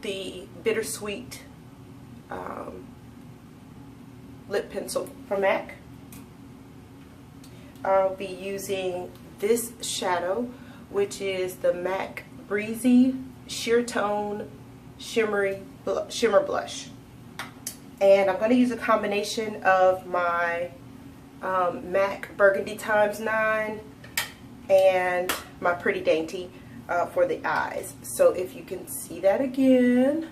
the Bittersweet lip pencil from MAC. I'll be using this shadow, which is the MAC Breezy Sheer Tone Shimmer Blush. And I'm going to use a combination of my MAC Burgandy ×9 and my Pretty Dainty for the eyes. So if you can see that again,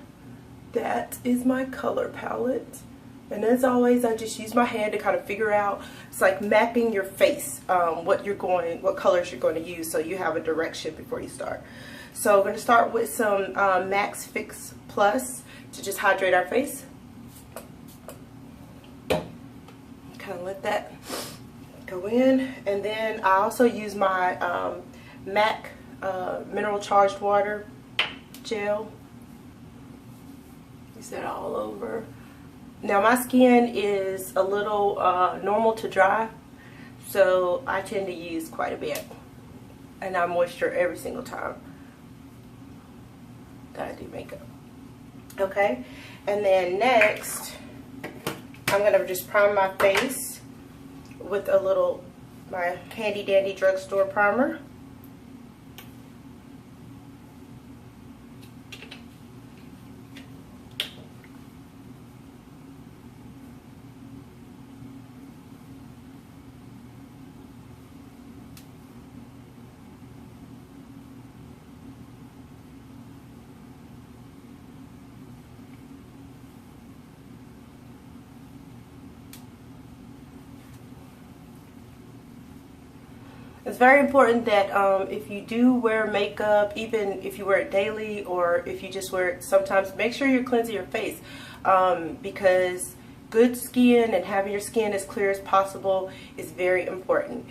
that is my color palette. And as always, I just use my hand to kind of figure out, it's like mapping your face, what colors you're going to use, so you have a direction before you start. So we're going to start with some MAC's Fix Plus to just hydrate our face. Kind of let that go in, and then I also use my MAC Mineral Charged Water Gel. Use that all over. Now my skin is a little normal to dry, so I tend to use quite a bit, and I moisture every single time that I do makeup. Okay, and then next I'm going to just prime my face with a little, my handy dandy drugstore primer. It's very important that if you do wear makeup, even if you wear it daily or if you just wear it sometimes, make sure you're cleansing your face, because good skin and having your skin as clear as possible is very important.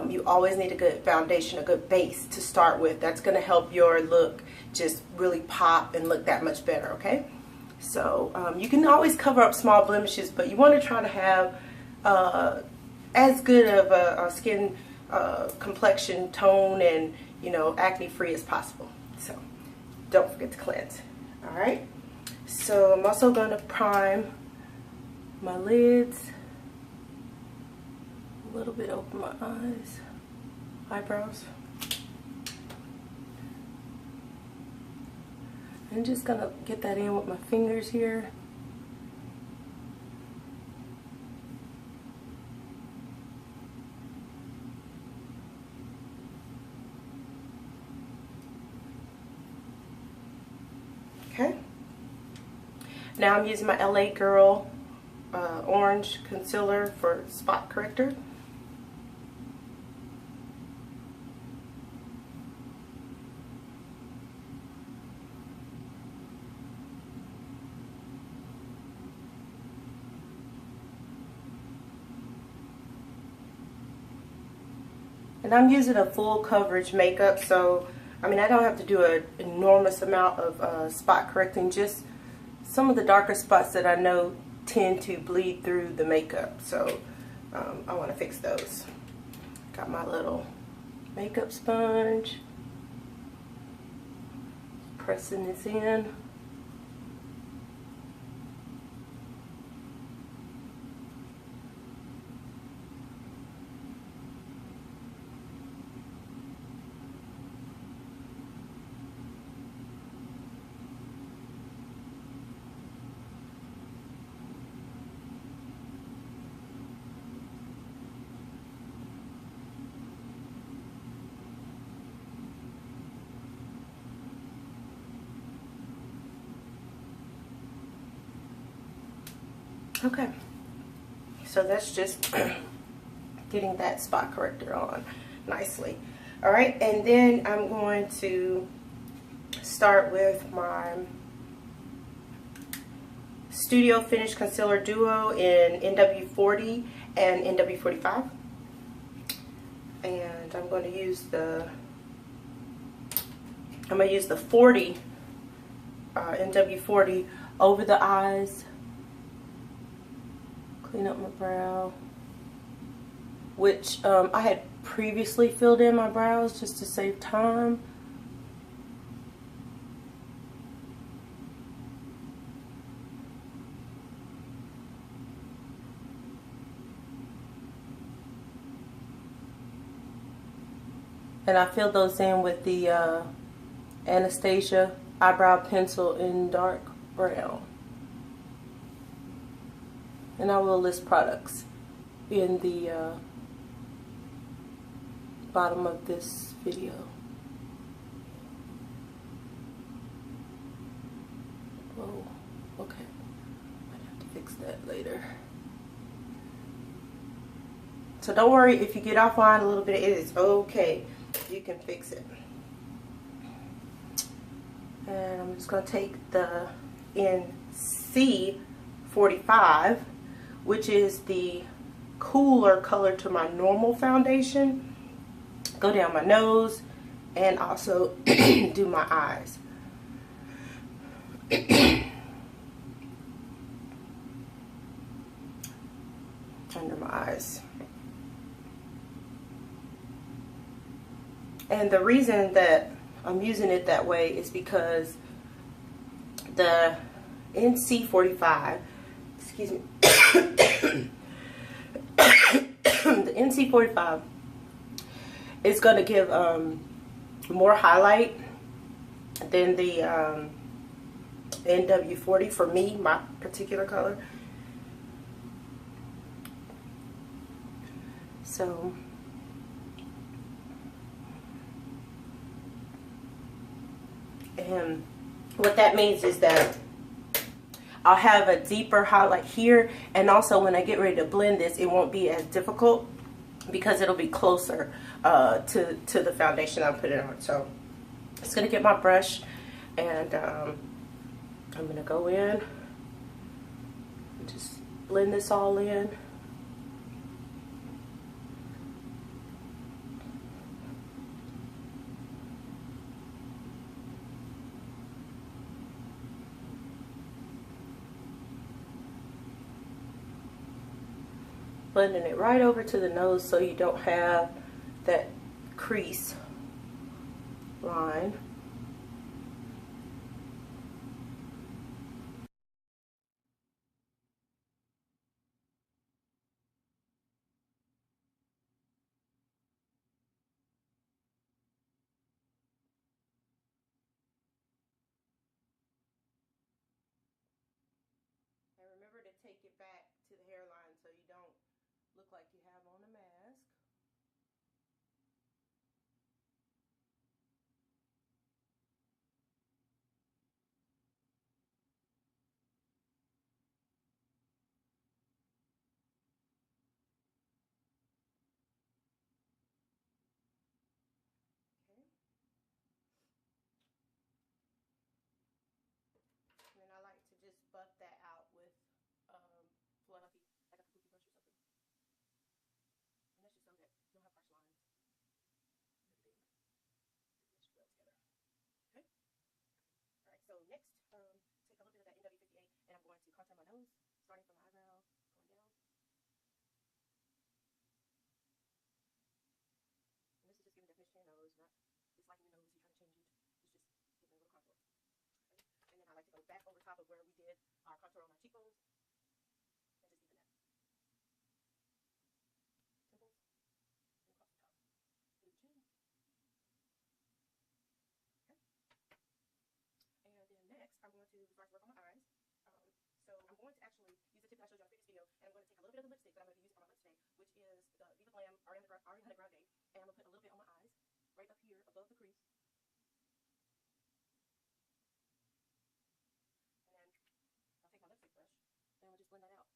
You always need a good foundation, a good base to start with. That's going to help your look just really pop and look that much better, okay? So you can always cover up small blemishes, but you want to try to have as good of a skin complexion tone and, you know, acne free as possible. So don't forget to cleanse. All right, so I'm also going to prime my lids, a little bit over my eyes, eyebrows. I'm just gonna get that in with my fingers here. Okay. Now I'm using my LA Girl orange concealer for spot corrector. And I'm using a full coverage makeup, so I mean I don't have to do an enormous amount of spot correcting, just some of the darker spots that I know tend to bleed through the makeup, so I want to fix those. Got my little makeup sponge, pressing this in. Okay, so that's just getting that spot corrector on nicely. All right, and then I'm going to start with my Studio Finish Concealer Duo in NW40 and NW45. And I'm going to use the 40 NW40 over the eyes. Clean up my brow, which I had previously filled in my brows just to save time. And I filled those in with the Anastasia eyebrow pencil in dark brown. And I will list products in the bottom of this video. Whoa, okay. Might have to fix that later. So don't worry if you get offline a little bit, it is okay. You can fix it. And I'm just going to take the NYX 45, which is the cooler color to my normal foundation. Go down my nose and also do my eyes. Under my eyes. And the reason that I'm using it that way is because the NYX 45, excuse me, the NYX 45 is going to give more highlight than the NW40 for me, my particular color. So and what that means is that I'll have a deeper highlight here, and also when I get ready to blend this, it won't be as difficult because it'll be closer to the foundation I'm putting on. So I'm just gonna get my brush, and I'm gonna go in and just blend this all in. Blending it right over to the nose so you don't have that crease line. And remember to take it back to the hairline so you don't look like you have on a mask. Okay. And then I like to just buff that out with fluffy, like a kabuki brush or something. And that's just so that you don't have harsh lines. Everything meshes well together. Okay. All right. So next, take a little bit of that NW58, and I'm going to contour my nose, starting from my eyebrow, going down. And this is just giving definition to your nose, not disliking your nose. You're trying to change it. It's just giving a little contour. Okay. And then I like to go back over top of where we did our contour on our cheekbones, and just even that. Temples, and across the top. Through the chin. Okay. And then next, I'm going to start to work on my eyes. So I'm going to actually use the tip that I showed you on the previous video, and I'm going to take a little bit of the lipstick, but I'm going to use it on my lips today, which is the Viva Glam Ariana Grande, and I'm going to put a little bit on my eyes, right up here above the crease. And then I'll take my lipstick brush, and I'll just blend that out.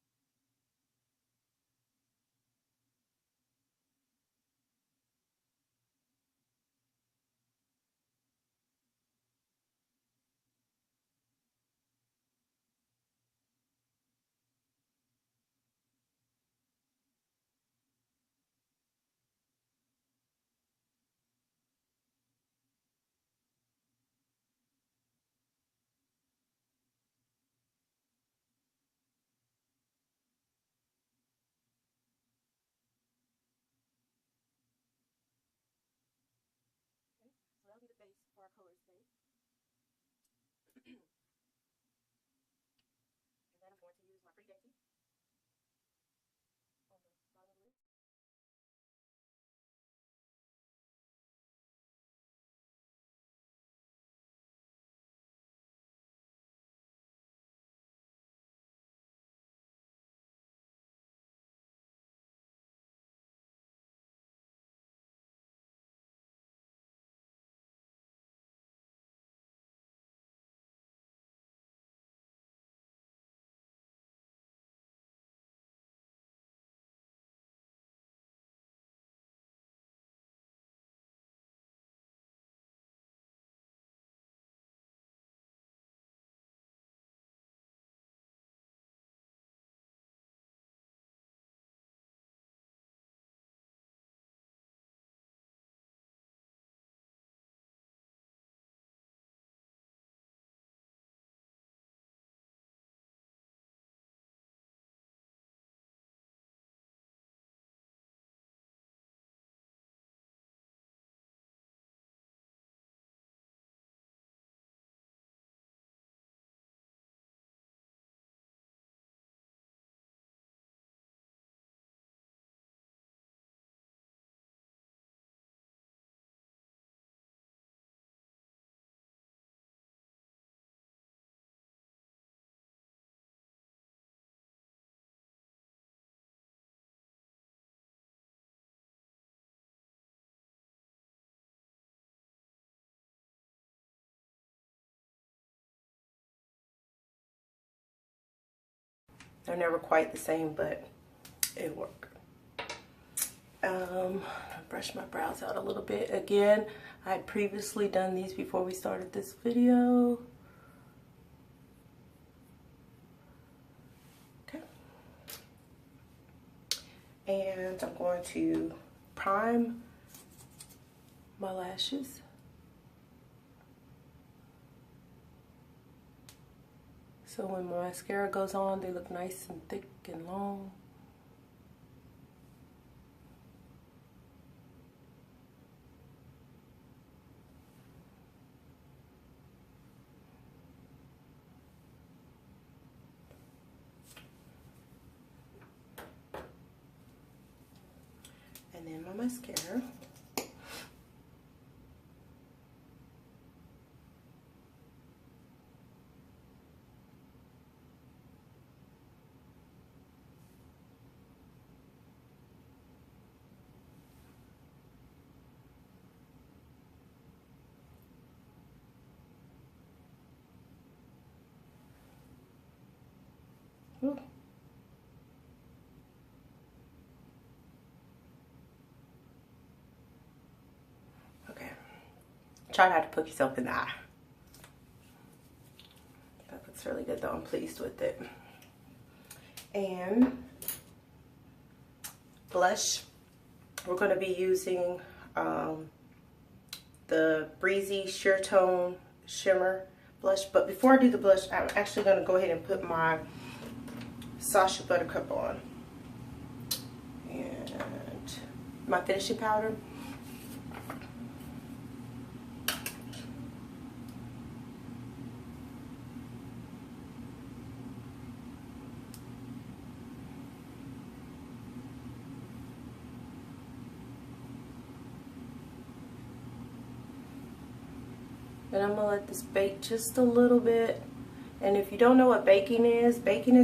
They're never quite the same, but it'll work. Brush my brows out a little bit. Again, I had previously done these before we started this video. Okay. And I'm going to prime my lashes. So when my mascara goes on, they look nice and thick and long. And then my mascara. Ooh. Okay. Try not to poke yourself in the eye. That looks really good though. I'm pleased with it. And blush. We're going to be using the Breezy Sheer Tone Shimmer blush. But before I do the blush, I'm actually going to go ahead and put my Sacha Buttercup on. And my finishing powder. And I'm gonna let this bake just a little bit. And if you don't know what baking is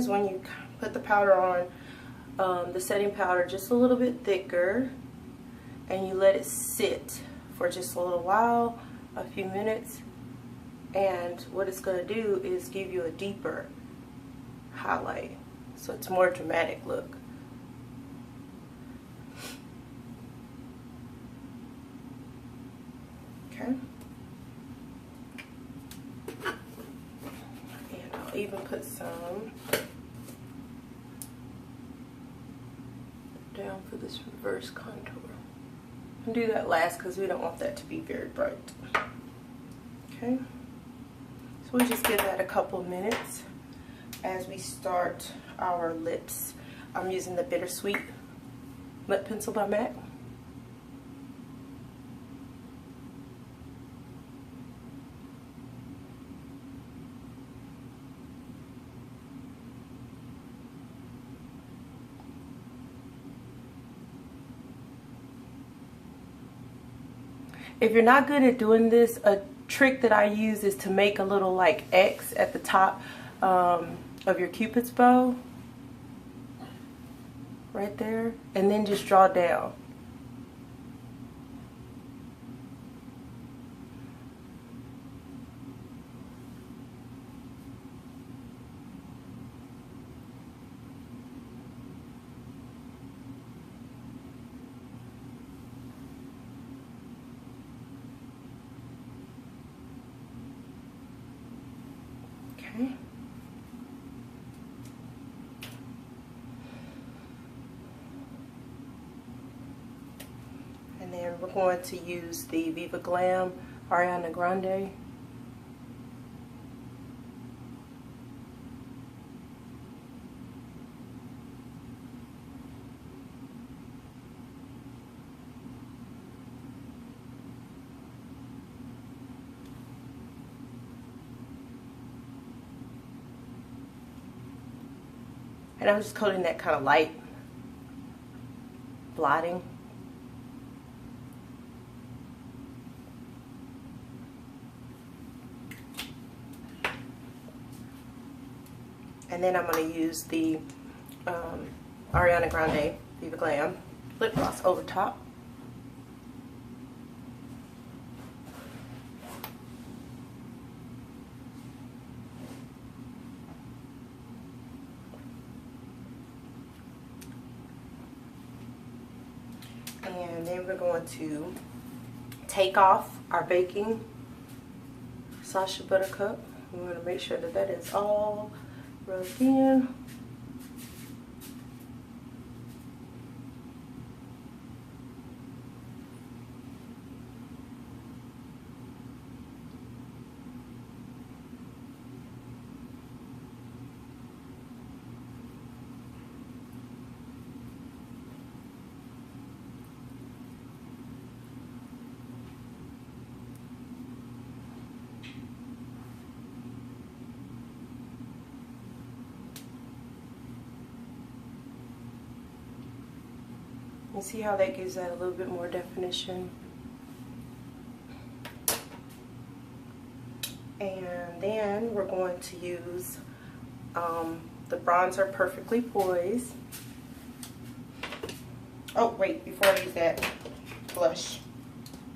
when you put the powder on, the setting powder just a little bit thicker, and you let it sit for just a little while, a few minutes. And what it's gonna do is give you a deeper highlight, so it's a more dramatic look. Okay. Even put some down for this reverse contour. And do that last because we don't want that to be very bright. Okay, so we just give that a couple minutes as we start our lips. I'm using the Bittersweet lip pencil by MAC. If you're not good at doing this, a trick that I use is to make a little like X at the top of your Cupid's bow. Right there. And then just draw down. Okay. And then we're going to use the Viva Glam Ariana Grande. And I'm just coating that kind of light blotting. And then I'm going to use the Ariana Grande Viva Glam lip gloss over top. we're going to take off our baking Sacha Buttercup. We want to make sure that that is all rubbed in. You see how that gives that a little bit more definition. And then we're going to use the bronzer Perfectly Poised. Oh wait, before I use that, blush.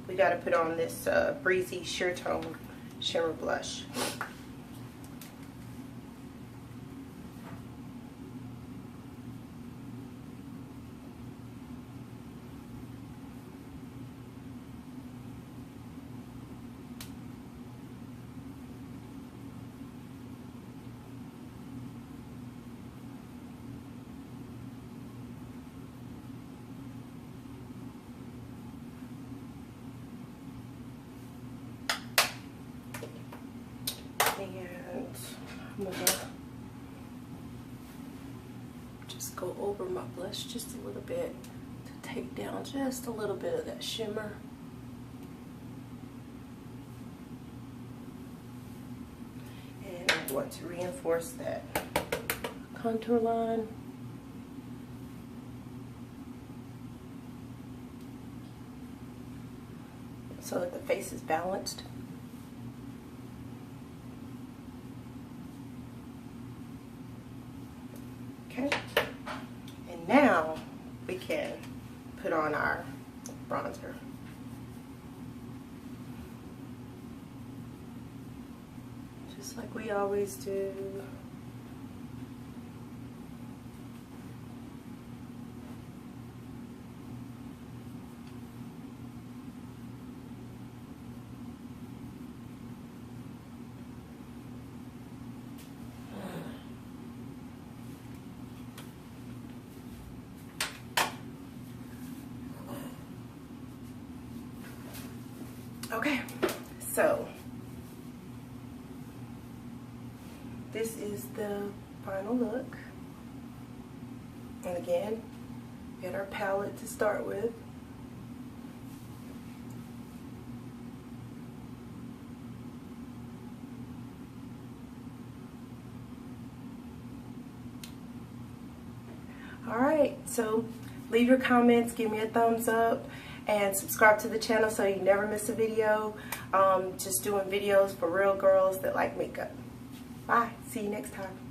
We got to put on this Breezy Sheer Tone Shimmer Blush. I'm gonna just go over my blush just a little bit to take down just a little bit of that shimmer. And I'm going to reinforce that contour line. So that the face is balanced. Okay, and now we can put on our bronzer. Just like we always do. Okay, so this is the final look. And again, get our palette to start with. Alright, so leave your comments, give me a thumbs up, and subscribe to the channel so you never miss a video. Just doing videos for real girls that like makeup. Bye. See you next time.